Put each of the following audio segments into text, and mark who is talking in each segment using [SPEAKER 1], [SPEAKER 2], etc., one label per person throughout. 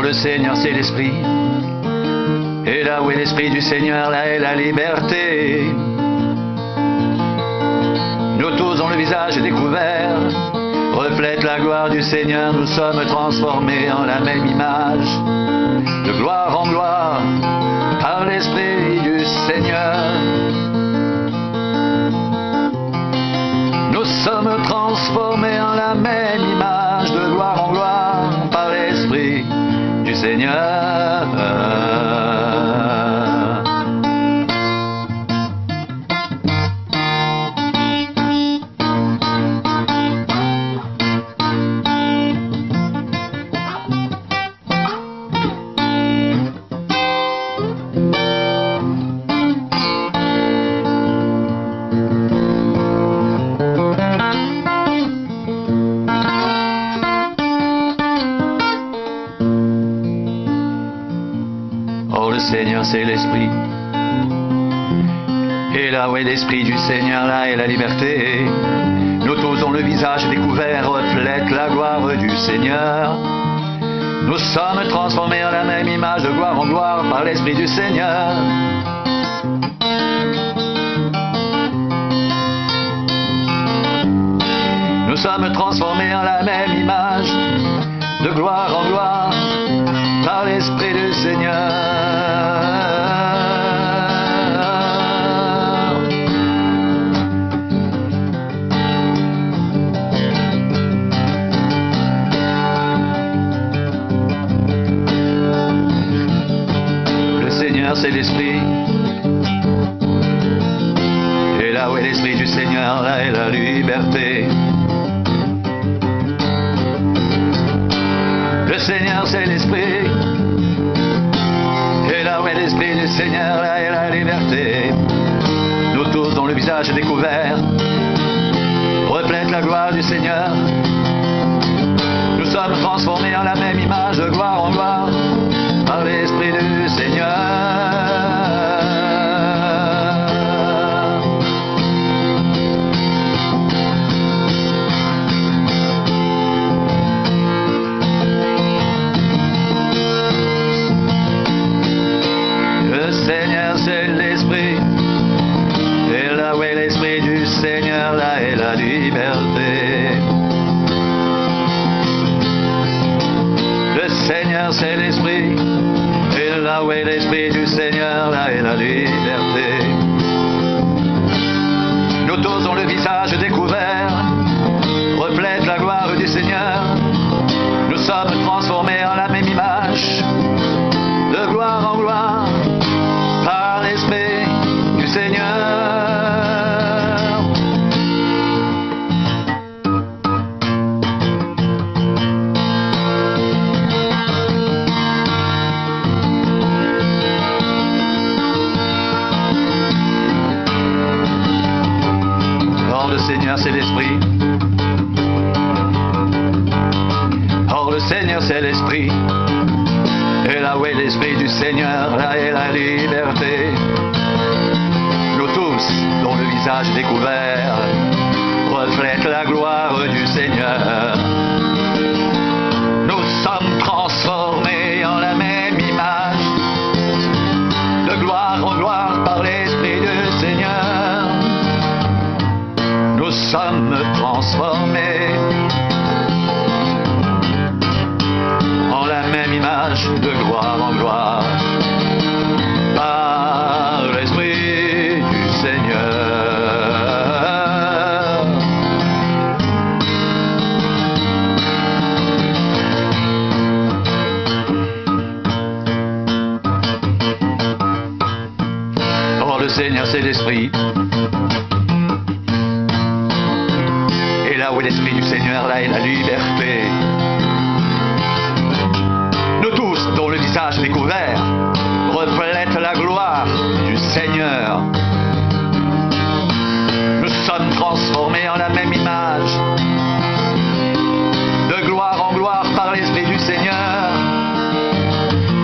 [SPEAKER 1] le Seigneur c'est l'Esprit. Et là où est l'Esprit du Seigneur, là est la liberté. Nous tous dont le visage est découvert reflètent la gloire du Seigneur. Nous sommes transformés en la même image, de gloire en gloire, par l'Esprit du Seigneur. Nous sommes transformés en la même image, de gloire en gloire, par l'Esprit du Seigneur. Le Seigneur c'est l'Esprit. Et là où est l'Esprit du Seigneur, là est la liberté. Nous tous dont le visage découvert reflète la gloire du Seigneur. Nous sommes transformés en la même image, de gloire en gloire, par l'Esprit du Seigneur. Nous sommes transformés en la même image, de gloire en gloire, par l'Esprit du Seigneur. Le Seigneur c'est l'Esprit. Et là où est l'Esprit du Seigneur, là est la liberté. Le Seigneur c'est l'Esprit. Et là où est l'Esprit du Seigneur, là est la liberté. Nous tous dont le visage est découvert reflètent la gloire du Seigneur. Nous sommes transformés en la même image, de gloire en gloire, par l'Esprit du Seigneur. Le Seigneur c'est l'Esprit. Et là où est l'Esprit du Seigneur, là est la liberté. Le Seigneur c'est l'Esprit. Et là où est l'Esprit du Seigneur, là est la liberté. Nous tous dont le visage découvert reflète la gloire du Seigneur. Nous sommes transformés en la même image, de gloire en gloire, par l'Esprit du Seigneur. Or le Seigneur c'est l'Esprit. Or le Seigneur c'est l'Esprit. Et là où est l'Esprit du Seigneur, là est la liberté. Nous tous, dont le visage découvert reflète la gloire du Seigneur. Nous sommes transformés en la même image, de gloire en gloire, par l'Esprit du Seigneur. Nous sommes transformés en la même image, de gloire en gloire, par l'Esprit du Seigneur. Or le Seigneur c'est l'Esprit. Et là où est l'Esprit du Seigneur, là est la liberté. Nous tous, dont le visage découvert reflète la gloire du Seigneur. Nous sommes transformés en la même image, de gloire en gloire, par l'Esprit du Seigneur.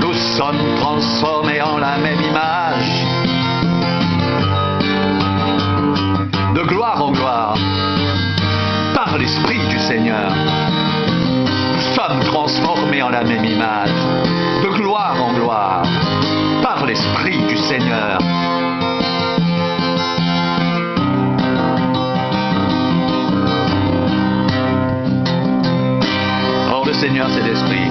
[SPEAKER 1] Nous sommes transformés en la même image, de gloire en gloire, par l'Esprit du Seigneur. nous sommes transformés en la même image, de gloire en gloire, par l'Esprit du Seigneur. Or le Seigneur c'est l'Esprit.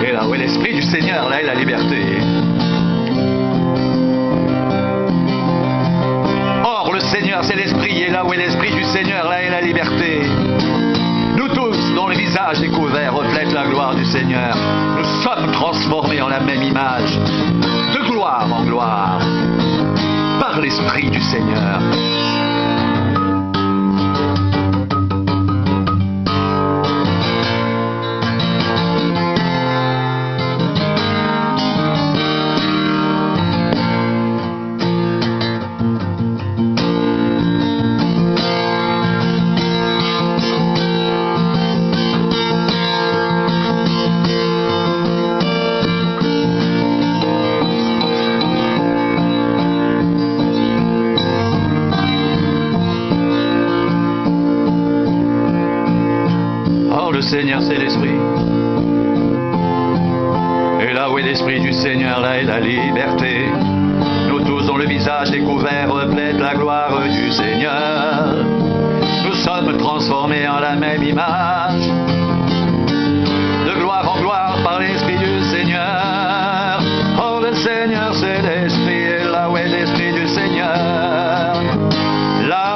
[SPEAKER 1] Et là où est l'Esprit du Seigneur, là est la liberté. Or le Seigneur c'est l'Esprit, et là où est l'Esprit du Seigneur, là est la liberté. Nous tous, dont le visage découvert reflète la gloire du Seigneur, nous sommes transformés en la même image, de gloire en gloire, par l'Esprit du Seigneur. Le Seigneur c'est l'Esprit. Et là où est l'Esprit du Seigneur, là est la liberté. Nous tous dont le visage découvert reflète la gloire du Seigneur. Nous sommes transformés en la même image, de gloire en gloire par l'Esprit du Seigneur. Oh le Seigneur c'est l'Esprit, et là où est l'Esprit du Seigneur, là est la liberté.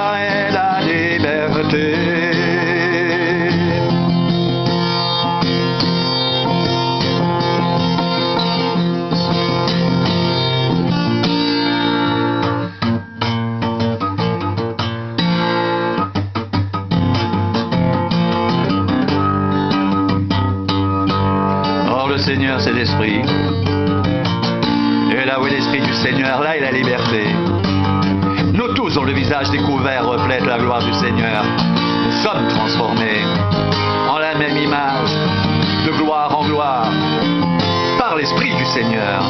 [SPEAKER 1] Le Seigneur c'est l'Esprit, et là où est l'Esprit du Seigneur, là est la liberté. Nous tous dont le visage découvert reflète la gloire du Seigneur, nous sommes transformés en la même image, de gloire en gloire, par l'Esprit du Seigneur.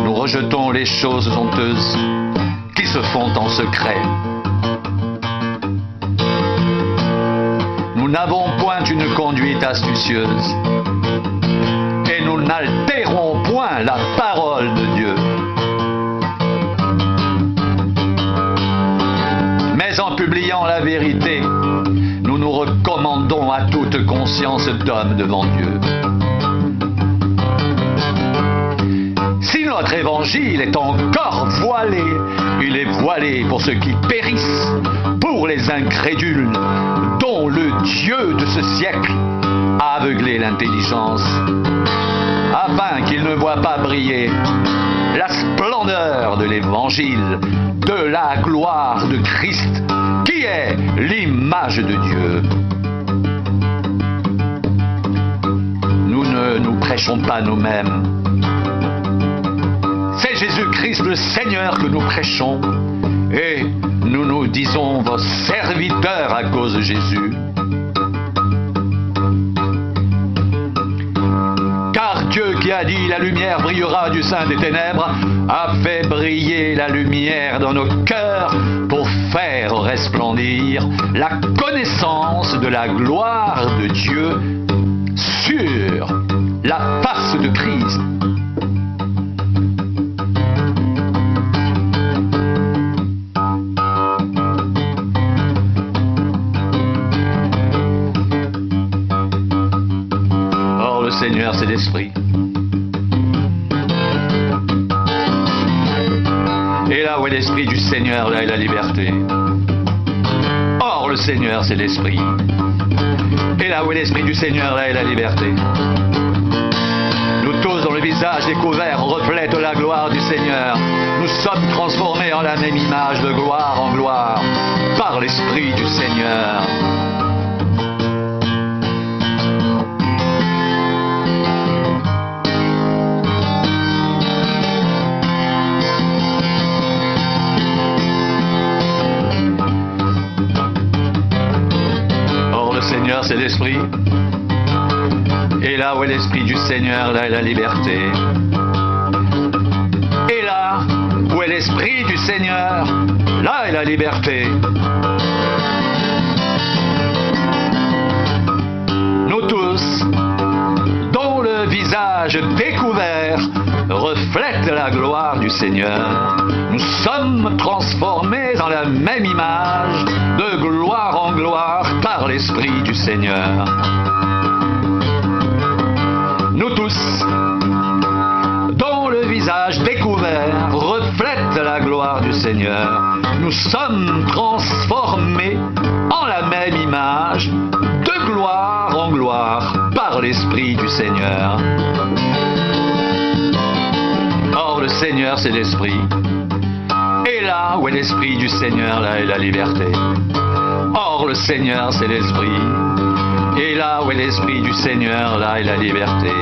[SPEAKER 1] Rejetons les choses honteuses qui se font en secret. Nous n'avons point une conduite astucieuse et nous n'altérons point la parole de Dieu. Mais en publiant la vérité, nous nous recommandons à toute conscience d'homme devant Dieu. Si notre évangile est encore voilé, il est voilé pour ceux qui périssent, pour les incrédules, dont le Dieu de ce siècle a aveuglé l'intelligence, afin qu'ils ne voient pas briller la splendeur de l'évangile, de la gloire de Christ, qui est l'image de Dieu. Nous ne nous prêchons pas nous-mêmes. C'est Jésus-Christ le Seigneur que nous prêchons, et nous nous disons vos serviteurs à cause de Jésus. Car Dieu qui a dit la lumière brillera du sein des ténèbres, a fait briller la lumière dans nos cœurs pour faire resplendir la connaissance de la gloire de Dieu sur la face de Christ. Le Seigneur c'est l'Esprit. Et là où est l'Esprit du Seigneur, là est la liberté. Or le Seigneur c'est l'Esprit. Et là où est l'Esprit du Seigneur, là est la liberté. Nous tous dont le visage découvert reflète la gloire du Seigneur, nous sommes transformés en la même image de gloire en gloire par l'Esprit du Seigneur. Seigneur, c'est l'Esprit. Et là où est l'Esprit du Seigneur, là est la liberté. Et là où est l'Esprit du Seigneur, là est la liberté. Nous tous, dont le visage découvert reflète la gloire du Seigneur, nous sommes transformés en la même image, de gloire en gloire, par l'Esprit du Seigneur. Nous tous, dont le visage découvert reflète la gloire du Seigneur, nous sommes transformés en la même image, de gloire en gloire, par l'Esprit du Seigneur. Or, le Seigneur, c'est l'Esprit. Et là où est l'Esprit du Seigneur, là est la liberté. Or, le Seigneur, c'est l'Esprit. Et là où est l'Esprit du Seigneur, là est la liberté.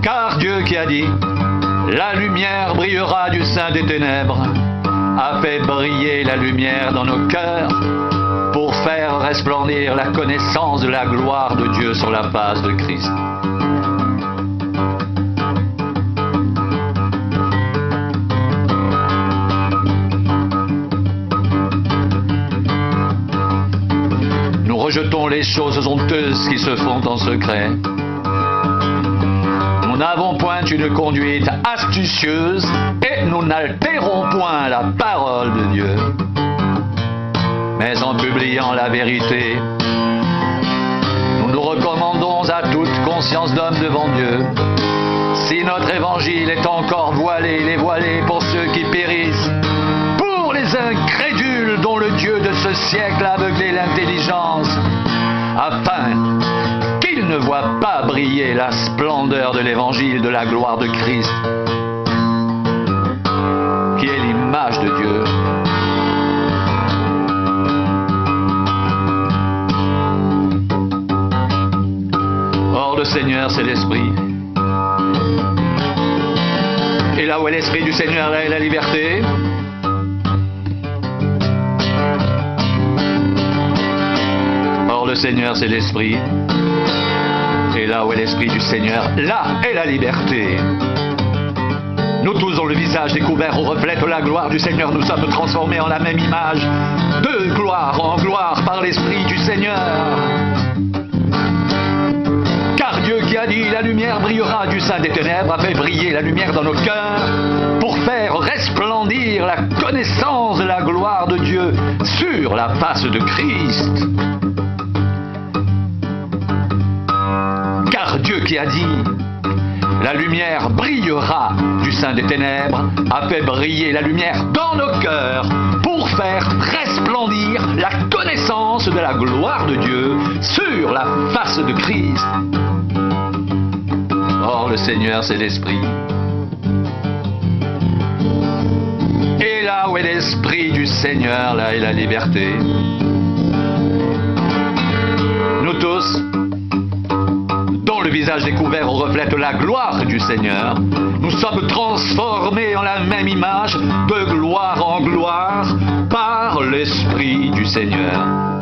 [SPEAKER 1] Car Dieu qui a dit, la lumière brillera du sein des ténèbres, a fait briller la lumière dans nos cœurs pour faire resplendir la connaissance de la gloire de Dieu sur la face de Christ. Nous rejetons les choses honteuses qui se font en secret. Nous n'avons point une conduite astucieuse et nous n'altérons point la parole de Dieu. Mais en publiant la vérité, nous nous recommandons à toute conscience d'homme devant Dieu. Si notre évangile est encore voilé, il est voilé pour ceux qui périssent, pour les incrédules dont le Dieu de ce siècle a aveuglé l'intelligence, afin qu'ils ne voient pas briller la splendeur de l'évangile de la gloire de Christ, qui est l'image de Dieu. Or, le Seigneur, c'est l'Esprit. Et là où est l'Esprit du Seigneur, là est la liberté. Or, le Seigneur, c'est l'Esprit. Et là où est l'Esprit du Seigneur, là est la liberté. Nous tous, dont le visage découvert reflète la gloire du Seigneur, nous sommes transformés en la même image, de gloire en gloire, par l'Esprit du Seigneur. Car Dieu qui a dit, la lumière brillera du sein des ténèbres, a fait briller la lumière dans nos cœurs, pour faire resplendir la connaissance de la gloire de Dieu sur la face de Christ. Car Dieu qui a dit, la lumière brillera du sein des ténèbres, a fait briller la lumière dans nos cœurs pour faire resplendir la connaissance de la gloire de Dieu sur la face de Christ. Or, le Seigneur, c'est l'Esprit. Et là où est l'Esprit du Seigneur, là est la liberté. Nous tous, dont le visage découvert reflète la gloire du Seigneur, nous sommes transformés en la même image, de gloire en gloire, par l'Esprit du Seigneur.